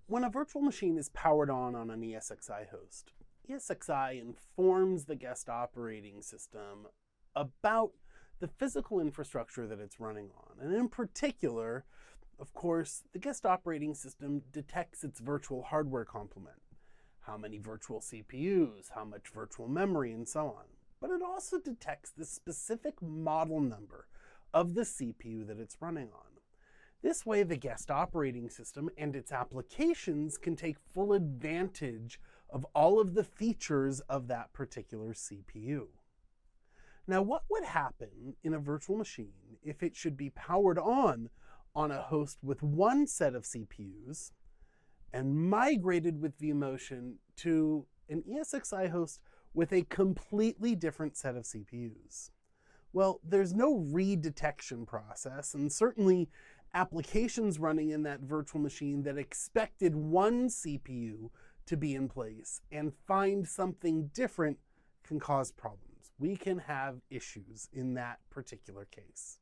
When a virtual machine is powered on an ESXi host, ESXi informs the guest operating system about the physical infrastructure that it's running on. And in particular, of course, the guest operating system detects its virtual hardware complement. How many virtual CPUs, how much virtual memory, and so on. But it also detects the specific model number of the CPU that it's running on. This way, the guest operating system and its applications can take full advantage of all of the features of that particular CPU. Now, what would happen in a virtual machine if it should be powered on a host with one set of CPUs and migrated with vMotion to an ESXi host with a completely different set of CPUs? Well, there's no read detection process, and certainly applications running in that virtual machine that expected one CPU to be in place and find something different can cause problems. We can have issues in that particular case.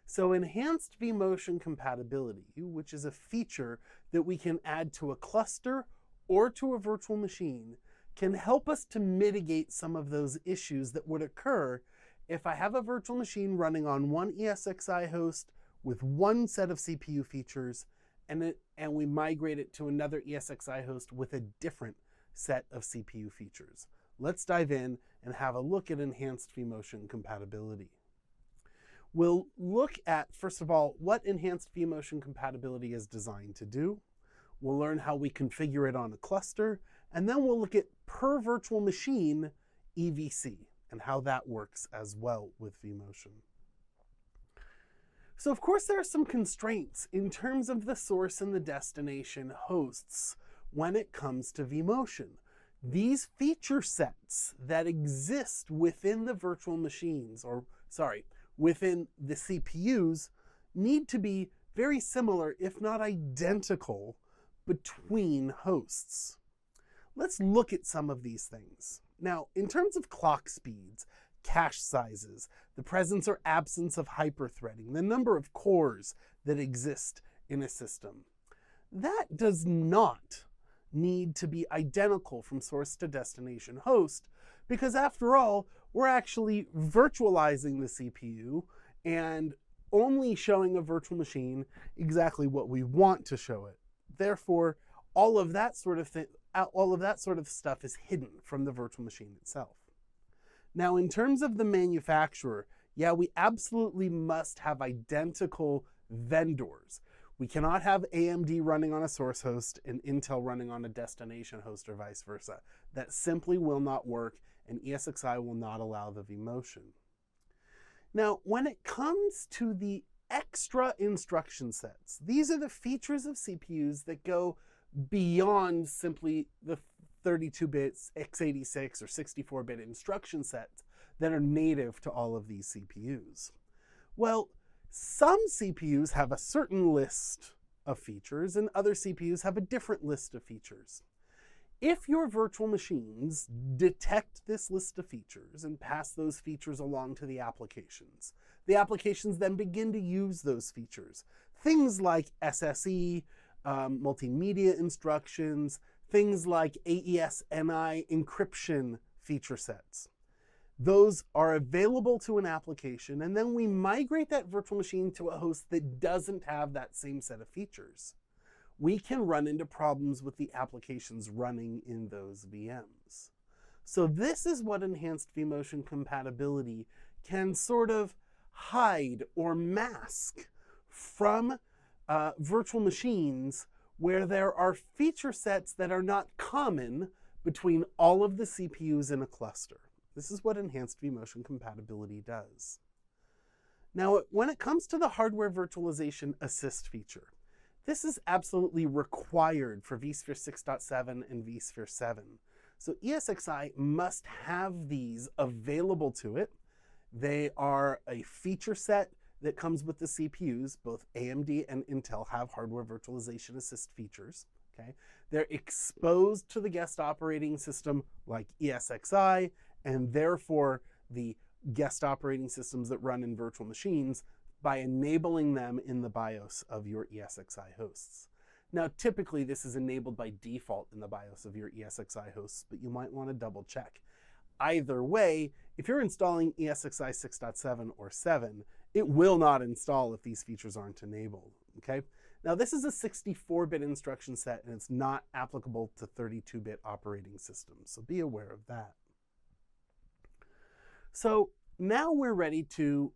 So enhanced vMotion compatibility, which is a feature that we can add to a cluster or to a virtual machine, can help us to mitigate some of those issues that would occur if I have a virtual machine running on one ESXi host with one set of CPU features, and we migrate it to another ESXi host with a different set of CPU features. Let's dive in and have a look at enhanced vMotion compatibility. We'll look at, first of all, what enhanced vMotion compatibility is designed to do. We'll learn how we configure it on a cluster, and then we'll look at per virtual machine EVC and how that works as well with vMotion. So of course there are some constraints in terms of the source and the destination hosts when it comes to vMotion. These feature sets that exist within the virtual machines, within the CPUs, need to be very similar, if not identical, between hosts. Let's look at some of these things. Now, in terms of clock speeds, cache sizes, the presence or absence of hyperthreading, the number of cores that exist in a system, that does not need to be identical from source to destination host, because after all, we're actually virtualizing the CPU and only showing a virtual machine exactly what we want to show it. Therefore, all of that sort of stuff is hidden from the virtual machine itself. Now, in terms of the manufacturer, yeah, we absolutely must have identical vendors. We cannot have AMD running on a source host and Intel running on a destination host or vice versa. That simply will not work, and ESXi will not allow the vMotion. Now, when it comes to the extra instruction sets, these are the features of CPUs that go beyond simply the 32-bit x86 or 64-bit instruction sets that are native to all of these CPUs. Well, some CPUs have a certain list of features and other CPUs have a different list of features. If your virtual machines detect this list of features and pass those features along to the applications then begin to use those features. Things like SSE, multimedia instructions, things like AES-NI encryption feature sets. Those are available to an application, and then we migrate that virtual machine to a host that doesn't have that same set of features. We can run into problems with the applications running in those VMs. So this is what enhanced vMotion compatibility can sort of hide or mask from virtual machines where there are feature sets that are not common between all of the CPUs in a cluster. This is what enhanced vMotion compatibility does. Now, when it comes to the hardware virtualization assist feature, this is absolutely required for vSphere 6.7 and vSphere 7. So ESXi must have these available to it. They are a feature set that comes with the CPUs. Both AMD and Intel have hardware virtualization assist features. Okay? They're exposed to the guest operating system like ESXi, and therefore the guest operating systems that run in virtual machines by enabling them in the BIOS of your ESXi hosts. Now, typically this is enabled by default in the BIOS of your ESXi hosts, but you might want to double check. Either way, if you're installing ESXi 6.7 or 7, it will not install if these features aren't enabled, okay? Now, this is a 64-bit instruction set, and it's not applicable to 32-bit operating systems, so be aware of that. So now we're ready to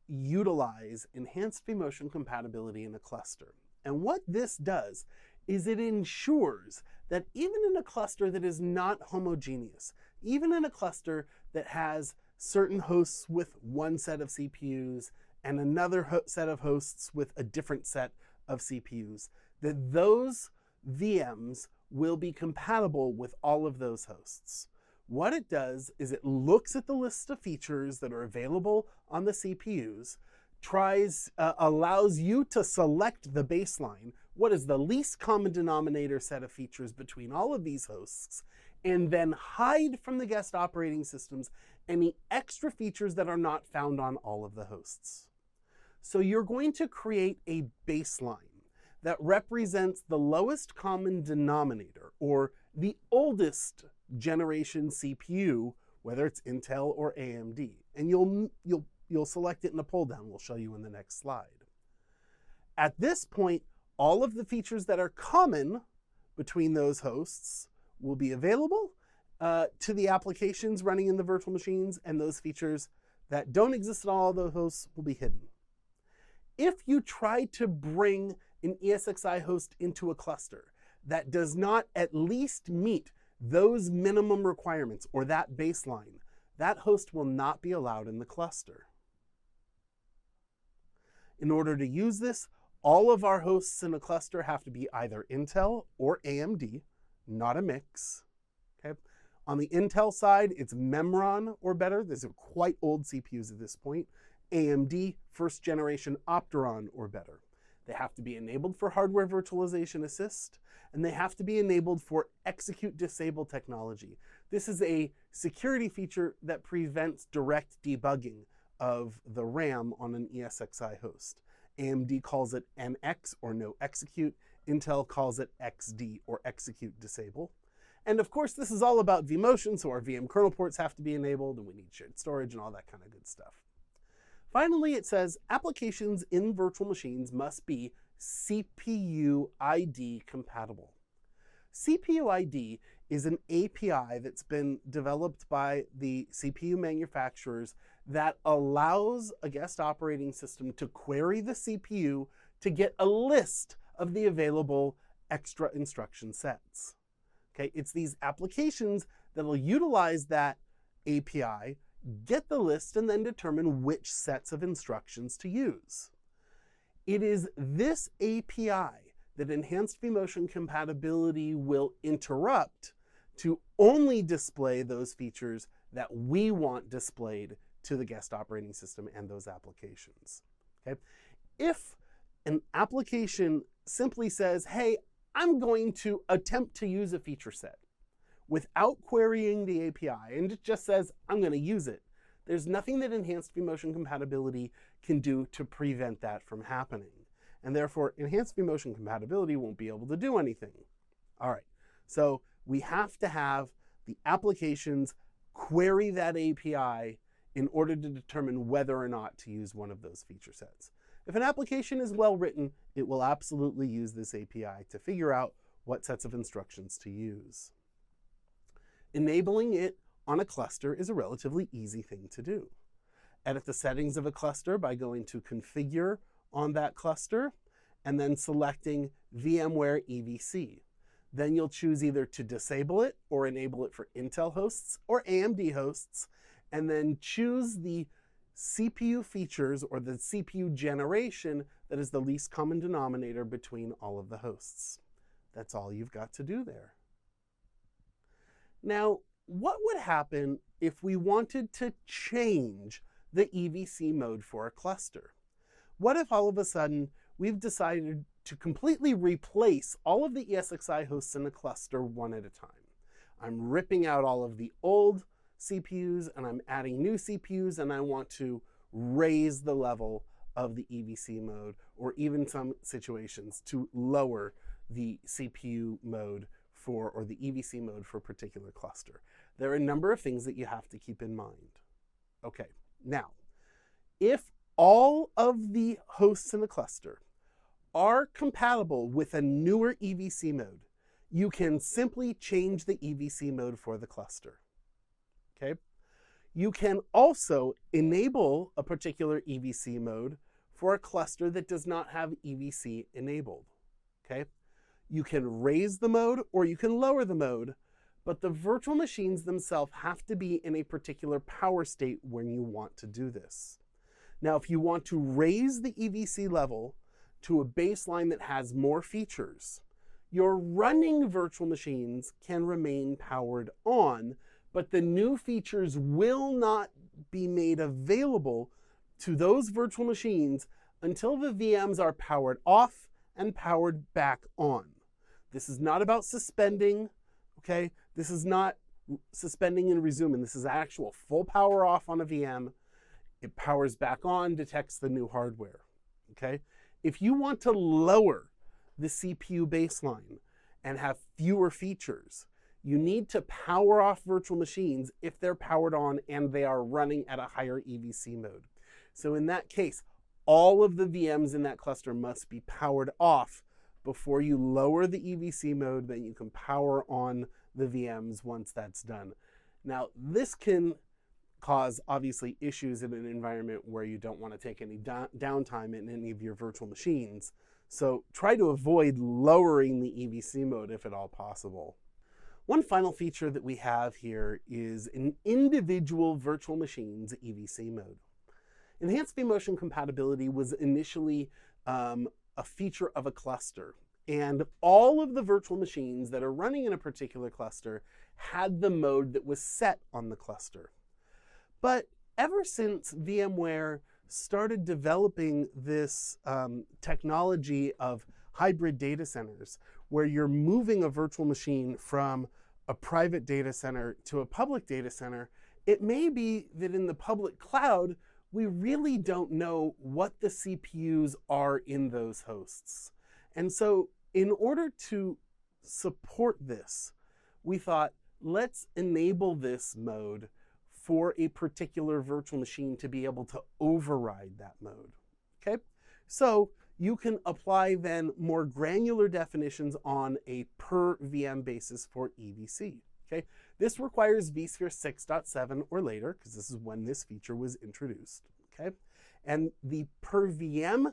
utilize enhanced vMotion compatibility in a cluster. And what this does is it ensures that even in a cluster that is not homogeneous, even in a cluster that has certain hosts with one set of CPUs and another set of hosts with a different set of CPUs, that those VMs will be compatible with all of those hosts. What it does is it looks at the list of features that are available on the CPUs, allows you to select the baseline, what is the least common denominator set of features between all of these hosts, and then hide from the guest operating systems any extra features that are not found on all of the hosts. So you're going to create a baseline that represents the lowest common denominator, or the oldest generation CPU, whether it's Intel or AMD. And you'll select it in a pull down. We'll show you in the next slide. At this point, all of the features that are common between those hosts will be available to the applications running in the virtual machines, and those features that don't exist on all of those hosts will be hidden. If you try to bring an ESXi host into a cluster that does not at least meet those minimum requirements or that baseline, that host will not be allowed in the cluster. In order to use this, all of our hosts in a cluster have to be either Intel or AMD, not a mix. Okay? On the Intel side, it's Memron or better. These are quite old CPUs at this point. AMD, first generation Opteron or better. They have to be enabled for hardware virtualization assist, and they have to be enabled for execute disable technology. This is a security feature that prevents direct debugging of the RAM on an ESXi host. AMD calls it NX, or no execute. Intel calls it XD, or execute disable. And of course, this is all about vMotion, so our VM kernel ports have to be enabled, and we need shared storage and all that kind of good stuff. Finally, it says applications in virtual machines must be CPU ID compatible. CPU ID is an API that's been developed by the CPU manufacturers that allows a guest operating system to query the CPU to get a list of the available extra instruction sets. Okay, it's these applications that will utilize that API, get the list, and then determine which sets of instructions to use. It is this API that enhanced vMotion compatibility will interrupt to only display those features that we want displayed to the guest operating system and those applications. Okay? If an application simply says, hey, I'm going to attempt to use a feature set without querying the API, and it just says, I'm going to use it, there's nothing that enhanced vMotion compatibility can do to prevent that from happening. And therefore, enhanced vMotion compatibility won't be able to do anything. All right, so we have to have the applications query that API in order to determine whether or not to use one of those feature sets. If an application is well written, it will absolutely use this API to figure out what sets of instructions to use. Enabling it on a cluster is a relatively easy thing to do. Edit the settings of a cluster by going to Configure on that cluster and then selecting VMware EVC. Then you'll choose either to disable it or enable it for Intel hosts or AMD hosts, and then choose the CPU features or the CPU generation that is the least common denominator between all of the hosts. That's all you've got to do there. Now, what would happen if we wanted to change the EVC mode for a cluster? What if all of a sudden we've decided to completely replace all of the ESXi hosts in a cluster one at a time? I'm ripping out all of the old CPUs and I'm adding new CPUs, and I want to raise the level of the EVC mode, or even some situations to lower the CPU mode for, or the EVC mode for a particular cluster. There are a number of things that you have to keep in mind. Okay, now, if all of the hosts in a cluster are compatible with a newer EVC mode, you can simply change the EVC mode for the cluster. Okay? You can also enable a particular EVC mode for a cluster that does not have EVC enabled. Okay? You can raise the mode or you can lower the mode, but the virtual machines themselves have to be in a particular power state when you want to do this. Now, if you want to raise the EVC level to a baseline that has more features, your running virtual machines can remain powered on, but the new features will not be made available to those virtual machines until the VMs are powered off and powered back on. This is not about suspending, okay? This is not suspending and resuming. This is actual full power off on a VM. It powers back on, detects the new hardware, okay? If you want to lower the CPU baseline and have fewer features, you need to power off virtual machines if they're powered on and they are running at a higher EVC mode. So in that case, all of the VMs in that cluster must be powered off before you lower the EVC mode, then you can power on the VMs once that's done. Now, this can cause, obviously, issues in an environment where you don't want to take any downtime in any of your virtual machines. So try to avoid lowering the EVC mode if at all possible. One final feature that we have here is an individual virtual machine's EVC mode. Enhanced vMotion compatibility was initially a feature of a cluster, and all of the virtual machines that are running in a particular cluster had the mode that was set on the cluster. But ever since VMware started developing this technology of hybrid data centers, where you're moving a virtual machine from a private data center to a public data center, it may be that in the public cloud, we really don't know what the CPUs are in those hosts. And so in order to support this, we thought, let's enable this mode for a particular virtual machine to be able to override that mode, okay? So you can apply then more granular definitions on a per VM basis for EVC, okay? This requires vSphere 6.7 or later, because this is when this feature was introduced, okay? And the per VM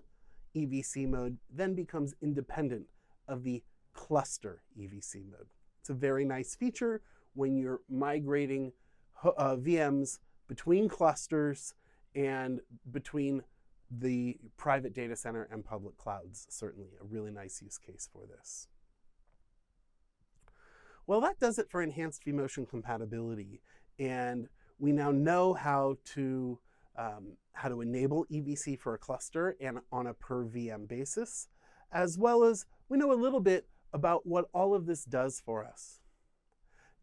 EVC mode then becomes independent of the cluster EVC mode. It's a very nice feature when you're migrating VMs between clusters and between the private data center and public clouds. Certainly a really nice use case for this. Well, that does it for enhanced vMotion compatibility. And we now know how to enable EVC for a cluster and on a per VM basis, as well as we know a little bit about what all of this does for us.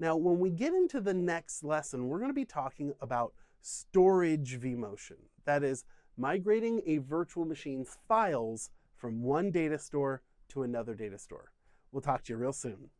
Now, when we get into the next lesson, we're going to be talking about storage vMotion. That is, migrating a virtual machine's files from one data store to another data store. We'll talk to you real soon.